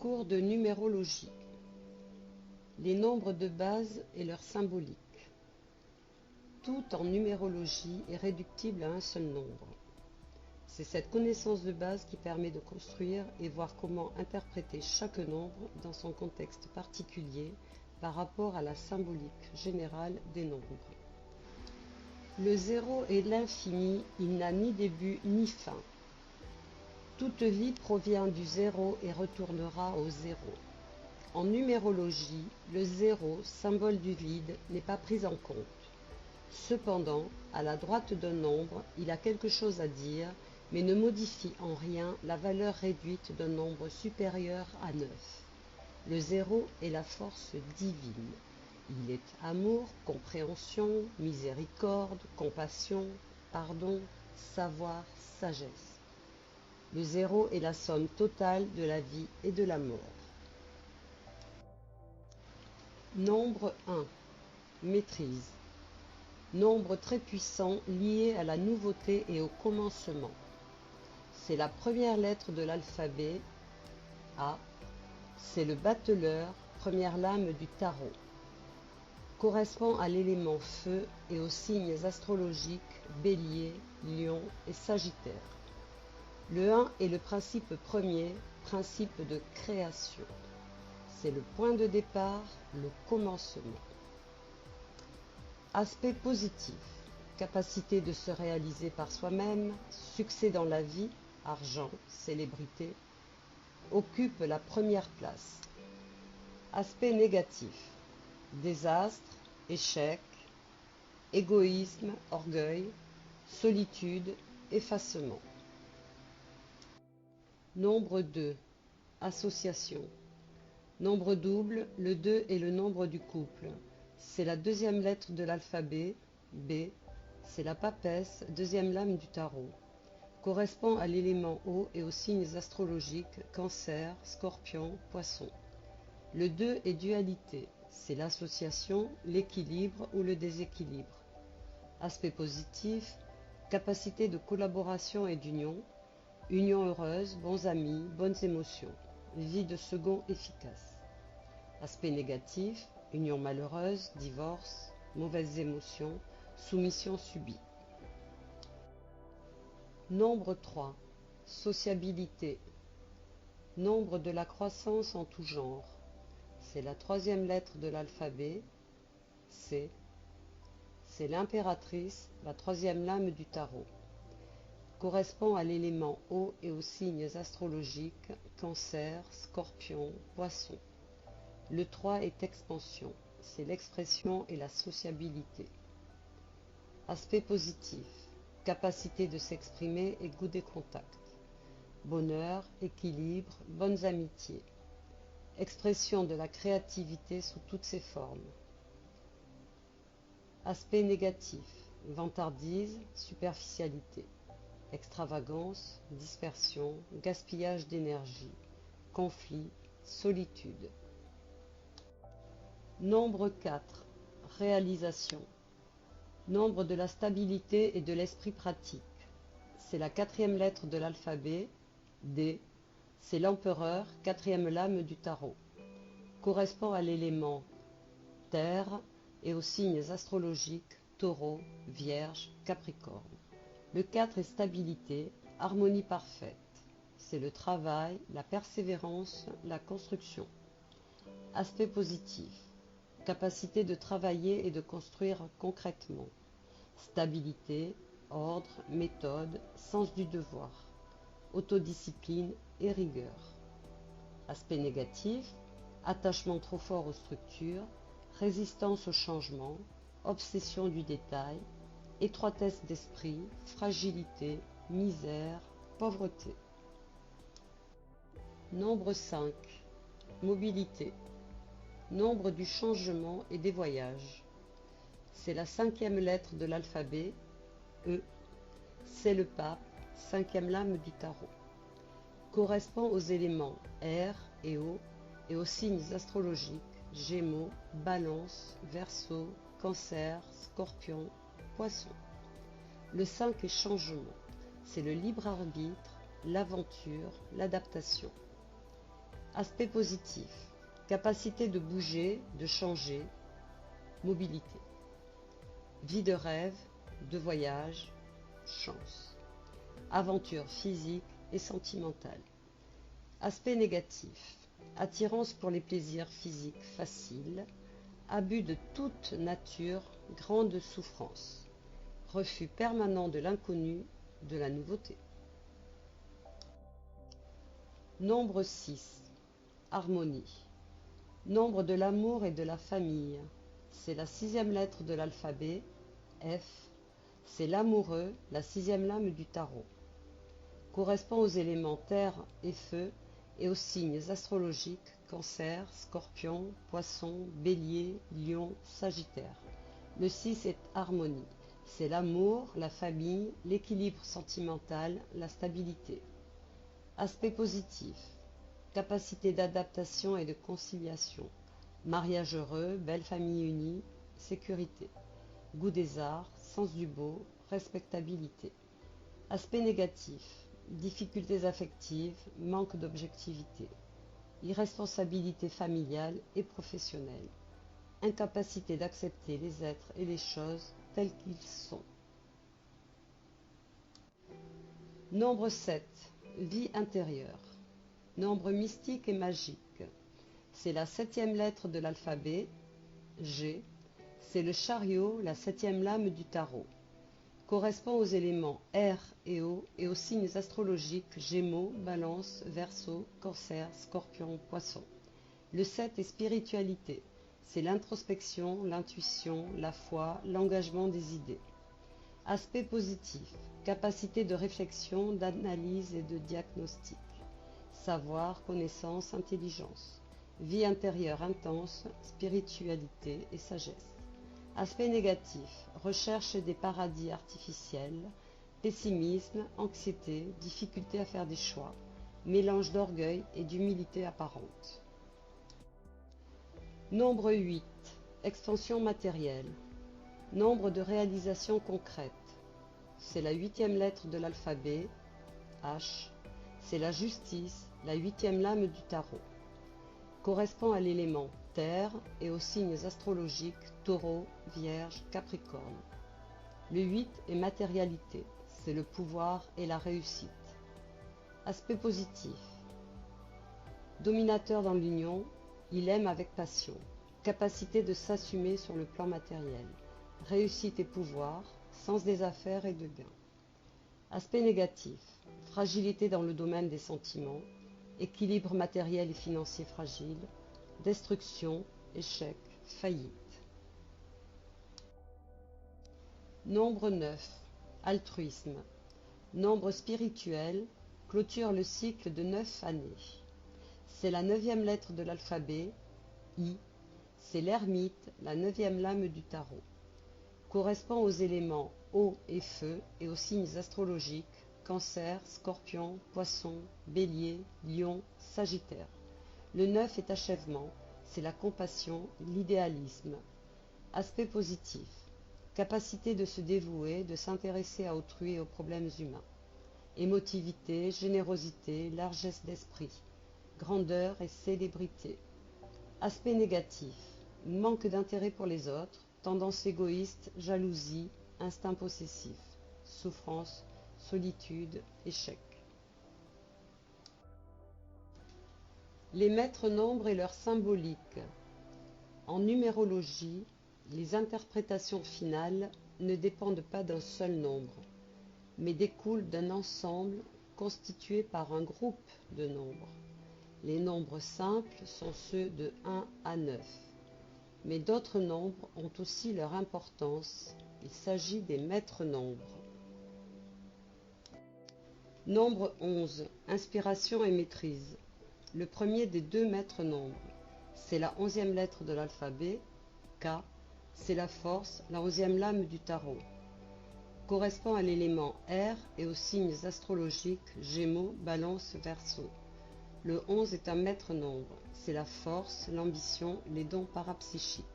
Cours de numérologie. Les nombres de base et leur symbolique. Tout en numérologie est réductible à un seul nombre. C'est cette connaissance de base qui permet de construire et voir comment interpréter chaque nombre dans son contexte particulier par rapport à la symbolique générale des nombres. Le zéro est l'infini, il n'a ni début ni fin. Toute vie provient du zéro et retournera au zéro. En numérologie, le zéro, symbole du vide, n'est pas pris en compte. Cependant, à la droite d'un nombre, il a quelque chose à dire, mais ne modifie en rien la valeur réduite d'un nombre supérieur à 9. Le zéro est la force divine. Il est amour, compréhension, miséricorde, compassion, pardon, savoir, sagesse. Le zéro est la somme totale de la vie et de la mort. Nombre 1. Maîtrise. Nombre très puissant lié à la nouveauté et au commencement. C'est la première lettre de l'alphabet A. C'est le battleur, première lame du tarot. Correspond à l'élément feu et aux signes astrologiques Bélier, Lion et Sagittaire. Le 1 est le principe premier, principe de création. C'est le point de départ, le commencement. Aspect positif, capacité de se réaliser par soi-même, succès dans la vie, argent, célébrité, occupe la première place. Aspect négatif, désastre, échec, égoïsme, orgueil, solitude, effacement. Nombre 2, association. Nombre double, le 2 est le nombre du couple. C'est la deuxième lettre de l'alphabet, B. C'est la papesse, deuxième lame du tarot. Correspond à l'élément eau et aux signes astrologiques Cancer, Scorpion, Poisson. Le 2 est dualité. C'est l'association, l'équilibre ou le déséquilibre. Aspect positif, capacité de collaboration et d'union. Union heureuse, bons amis, bonnes émotions. Vie de second efficace. Aspect négatif, union malheureuse, divorce, mauvaises émotions, soumission subie. Nombre 3. Sociabilité. Nombre de la croissance en tout genre. C'est la troisième lettre de l'alphabet, C. C'est l'impératrice, la troisième lame du tarot. Correspond à l'élément eau et aux signes astrologiques Cancer, Scorpion, Poisson. Le 3 est expansion, c'est l'expression et la sociabilité. Aspect positif, capacité de s'exprimer et goût des contacts. Bonheur, équilibre, bonnes amitiés. Expression de la créativité sous toutes ses formes. Aspect négatif, vantardise, superficialité. Extravagance, dispersion, gaspillage d'énergie, conflit, solitude. Nombre 4. Réalisation. Nombre de la stabilité et de l'esprit pratique. C'est la quatrième lettre de l'alphabet, D. C'est l'empereur, quatrième lame du tarot. Correspond à l'élément terre et aux signes astrologiques Taureau, Vierge, Capricorne. Le 4 est stabilité, harmonie parfaite. C'est le travail, la persévérance, la construction. Aspect positif, capacité de travailler et de construire concrètement. Stabilité, ordre, méthode, sens du devoir. Autodiscipline et rigueur. Aspect négatif, attachement trop fort aux structures, résistance au changement, obsession du détail, étroitesse d'esprit, fragilité, misère, pauvreté. Nombre 5. Mobilité. Nombre du changement et des voyages. C'est la cinquième lettre de l'alphabet, E. C'est le pape, cinquième lame du tarot. Correspond aux éléments air et eau et aux signes astrologiques Gémeaux, Balance, Verseau, Cancer, Scorpion, Poisson. Le 5 est changement. C'est le libre arbitre, l'aventure, l'adaptation. Aspect positif, capacité de bouger, de changer, mobilité. Vie de rêve, de voyage, chance. Aventure physique et sentimentale. Aspect négatif, attirance pour les plaisirs physiques faciles, abus de toute nature, grande souffrance, refus permanent de l'inconnu, de la nouveauté. Nombre 6, harmonie. Nombre de l'amour et de la famille, c'est la 6e lettre de l'alphabet, F, c'est l'amoureux, la 6e lame du tarot. Correspond aux éléments terre et feu et aux signes astrologiques Cancer, Scorpion, Poisson, Bélier, Lion, Sagittaire. Le 6 est harmonie. C'est l'amour, la famille, l'équilibre sentimental, la stabilité. Aspect positif. Capacité d'adaptation et de conciliation. Mariage heureux, belle famille unie, sécurité. Goût des arts, sens du beau, respectabilité. Aspect négatif. Difficultés affectives, manque d'objectivité. Irresponsabilité familiale et professionnelle. Incapacité d'accepter les êtres et les choses tels qu'ils sont. Nombre 7. Vie intérieure. Nombre mystique et magique. C'est la 7e lettre de l'alphabet, G. C'est le chariot, la 7e lame du tarot. Correspond aux éléments air et eau et aux signes astrologiques Gémeaux, Balance, Verseau, Cancer, Scorpion, Poisson. Le 7 est spiritualité. C'est l'introspection, l'intuition, la foi, l'engagement des idées. Aspect positif. Capacité de réflexion, d'analyse et de diagnostic. Savoir, connaissance, intelligence. Vie intérieure intense, spiritualité et sagesse. Aspect négatif, recherche des paradis artificiels, pessimisme, anxiété, difficulté à faire des choix, mélange d'orgueil et d'humilité apparente. Nombre 8, extension matérielle. Nombre de réalisations concrètes. C'est la 8e lettre de l'alphabet, H. C'est la justice, la 8e lame du tarot. Correspond à l'élément terre et aux signes astrologiques Taureau, Vierge, Capricorne. Le 8 est matérialité, c'est le pouvoir et la réussite. Aspect positif. Dominateur dans l'union, il aime avec passion. Capacité de s'assumer sur le plan matériel. Réussite et pouvoir, sens des affaires et de gain. Aspect négatif. Fragilité dans le domaine des sentiments. Équilibre matériel et financier fragile, destruction, échec, faillite. Nombre 9, altruisme. Nombre spirituel, clôture le cycle de 9 années. C'est la 9e lettre de l'alphabet, I. C'est l'ermite, la 9e lame du tarot. Correspond aux éléments eau et feu et aux signes astrologiques Cancer, Scorpion, Poisson, Bélier, Lion, Sagittaire. Le 9 est achèvement, c'est la compassion, l'idéalisme. Aspect positif. Capacité de se dévouer, de s'intéresser à autrui et aux problèmes humains. Émotivité, générosité, largesse d'esprit. Grandeur et célébrité. Aspect négatif. Manque d'intérêt pour les autres, tendance égoïste, jalousie, instinct possessif. Souffrance, solitude, échec. Les maîtres nombres et leur symbolique. En numérologie, les interprétations finales ne dépendent pas d'un seul nombre, mais découlent d'un ensemble constitué par un groupe de nombres. Les nombres simples sont ceux de 1 à 9, mais d'autres nombres ont aussi leur importance. Il s'agit des maîtres nombres. Nombre 11, inspiration et maîtrise. Le premier des deux maîtres nombres. C'est la 11e lettre de l'alphabet, K. C'est la force, la 11e lame du tarot. Correspond à l'élément air et aux signes astrologiques Gémeaux, Balance, Verseau. Le 11 est un maître nombre. C'est la force, l'ambition, les dons parapsychiques.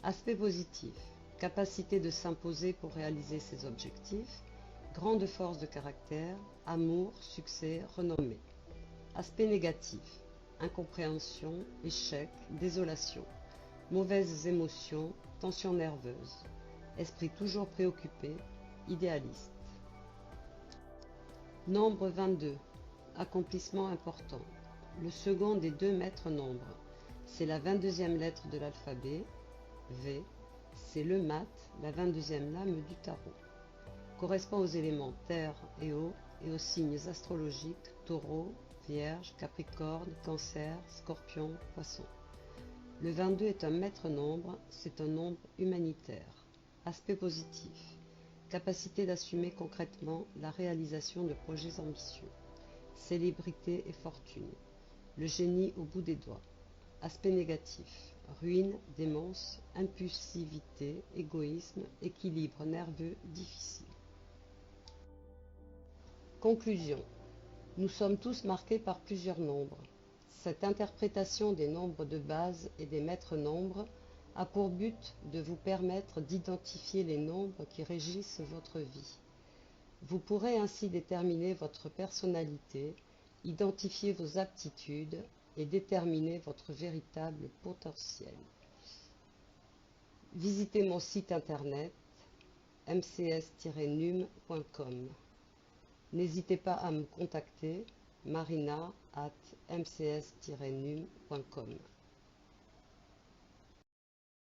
Aspect positif. Capacité de s'imposer pour réaliser ses objectifs. Grande force de caractère, amour, succès, renommée. Aspect négatif. incompréhension, échec, désolation, mauvaises émotions, tension nerveuse, esprit toujours préoccupé, idéaliste. Nombre 22, accomplissement important. Le second des deux maîtres nombres, c'est la 22e lettre de l'alphabet, V, c'est le mat, la 22e lame du tarot. Correspond aux éléments terre et eau et aux signes astrologiques taureau, vierge, capricorne, cancer, scorpion, poisson. Le 22 est un maître nombre, c'est un nombre humanitaire. Aspect positif, capacité d'assumer concrètement la réalisation de projets ambitieux. Célébrité et fortune, le génie au bout des doigts. Aspect négatif, ruine, démence, impulsivité, égoïsme, équilibre nerveux difficile. Conclusion. Nous sommes tous marqués par plusieurs nombres. Cette interprétation des nombres de base et des maîtres nombres a pour but de vous permettre d'identifier les nombres qui régissent votre vie. Vous pourrez ainsi déterminer votre personnalité, identifier vos aptitudes et déterminer votre véritable potentiel. Visitez mon site internet mcs-num.com. N'hésitez pas à me contacter marina@mcs-num.com.